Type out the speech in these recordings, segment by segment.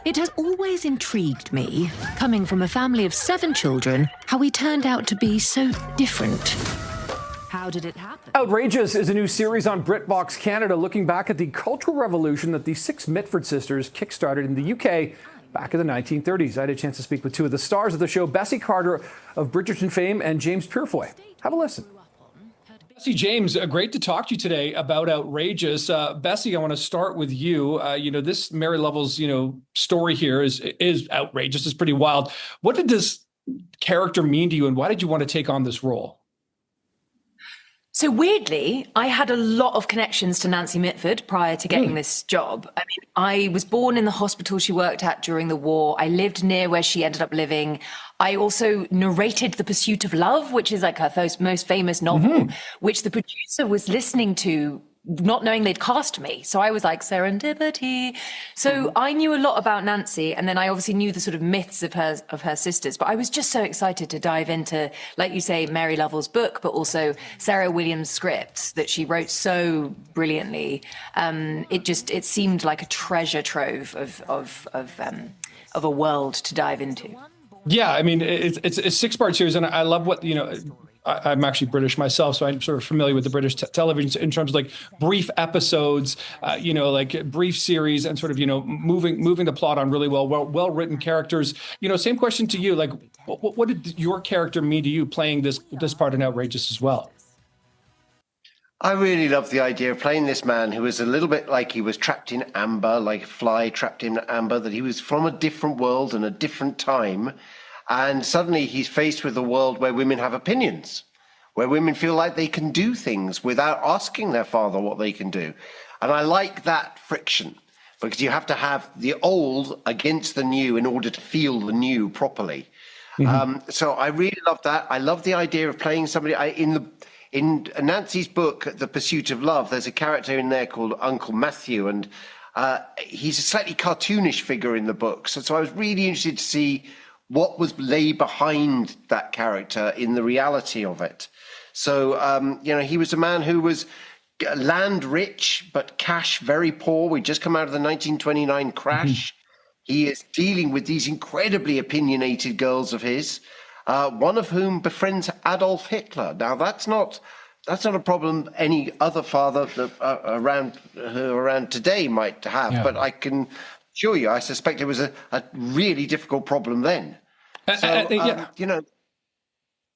It has always intrigued me, coming from a family of 7 children, how he turned out to be so different. How did it happen? Outrageous is a new series on BritBox Canada looking back at the cultural revolution that the 6 Mitford sisters kickstarted in the UK back in the 1930s. I had a chance to speak with 2 of the stars of the show, Bessie Carter of Bridgerton fame and James Purefoy. Have a listen. Bessie, James, great to talk to you today about Outrageous. Bessie, I want to start with you. This Mary Lovell's, story here is outrageous. It's pretty wild. What did this character mean to you, and why did you want to take on this role? So weirdly, I had a lot of connections to Nancy Mitford prior to getting this job. I mean, I was born in the hospital she worked at during the war. I lived near where she ended up living. I also narrated The Pursuit of Love, which is like her most famous novel, which the producer was listening to, not knowing they'd cast me. So I was like, serendipity. So I knew a lot about Nancy, and then I obviously knew the sort of myths of her sisters. But I was just so excited to dive into, like you say, Mary Lovell's book, but also Sarah Williams' script that she wrote so brilliantly. It seemed like a treasure trove of a world to dive into. Yeah, I mean, it's a 6-part series, and I love what, I'm actually British myself, so I'm sort of familiar with the British television in terms of like brief episodes, like brief series, and sort of, moving the plot on really well-written characters. Same question to you, like what did your character mean to you playing this part in Outrageous as well? I really love the idea of playing this man who was a little bit like he was trapped in amber, like a fly trapped in amber, that he was from a different world and a different time. And suddenly he's faced with a world where women have opinions, where women feel like they can do things without asking their father what they can do. And I like that friction, because you have to have the old against the new in order to feel the new properly. So I really love that. I love the idea of playing somebody in Nancy's book, The Pursuit of Love, there's a character in there called Uncle Matthew, and he's a slightly cartoonish figure in the book. So I was really interested to see what was lay behind that character in the reality of it. So, he was a man who was land rich, but cash very poor. We'd just come out of the 1929 crash. He is dealing with these incredibly opinionated girls of his, one of whom befriends Adolf Hitler. Now, that's not a problem any other father around today might have, but I can assure you, I suspect it was a really difficult problem then. So,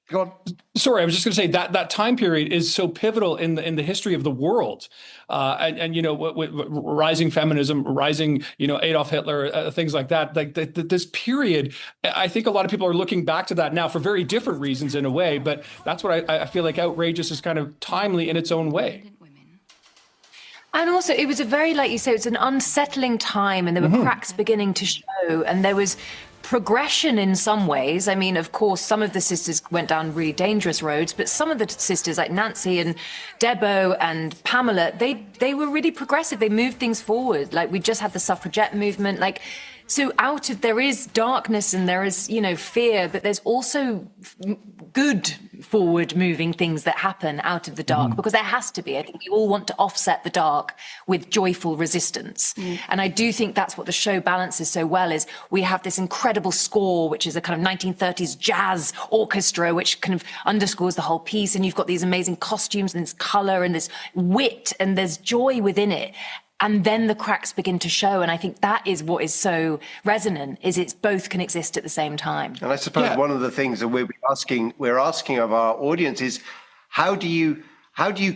go on. Sorry, I was just going to say that time period is so pivotal in the history of the world, with rising feminism, rising Adolf Hitler, things like that. Like this period, I think a lot of people are looking back to that now for very different reasons in a way. But that's what I feel like Outrageous is kind of timely in its own way. And also, it was a very, like you say, it's an unsettling time, and there were cracks beginning to show, and there was progression in some ways. I mean, of course, some of the sisters went down really dangerous roads, but some of the sisters, like Nancy and Debo and Pamela, they were really progressive. They moved things forward. Like, we just had the suffragette movement. Like, so there is darkness and there is, fear, but there's also good forward moving things that happen out of the dark, because there has to be. I think we all want to offset the dark with joyful resistance. And I do think that's what the show balances so well, is we have this incredible score, which is a kind of 1930s jazz orchestra, which kind of underscores the whole piece. And you've got these amazing costumes and this color and this wit, and there's joy within it. And then the cracks begin to show. And I think that is what is so resonant, is it's both can exist at the same time. And I suppose one of the things that we're asking of our audience is, how do you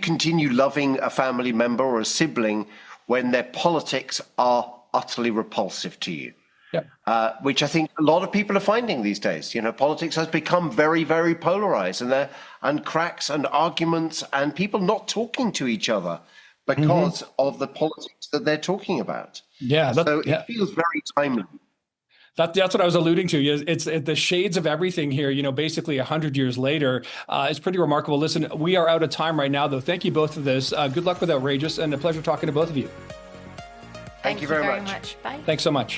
continue loving a family member or a sibling when their politics are utterly repulsive to you? Which I think a lot of people are finding these days. Politics has become very, very polarized, and cracks and arguments and people not talking to each other because of the politics that they're talking about. It feels very timely. That's what I was alluding to. It's the shades of everything here, basically 100 years later. It's pretty remarkable. Listen, we are out of time right now, though. Thank you both for this. Good luck with Outrageous, and a pleasure talking to both of you. Thank you very much. Bye. Thanks so much.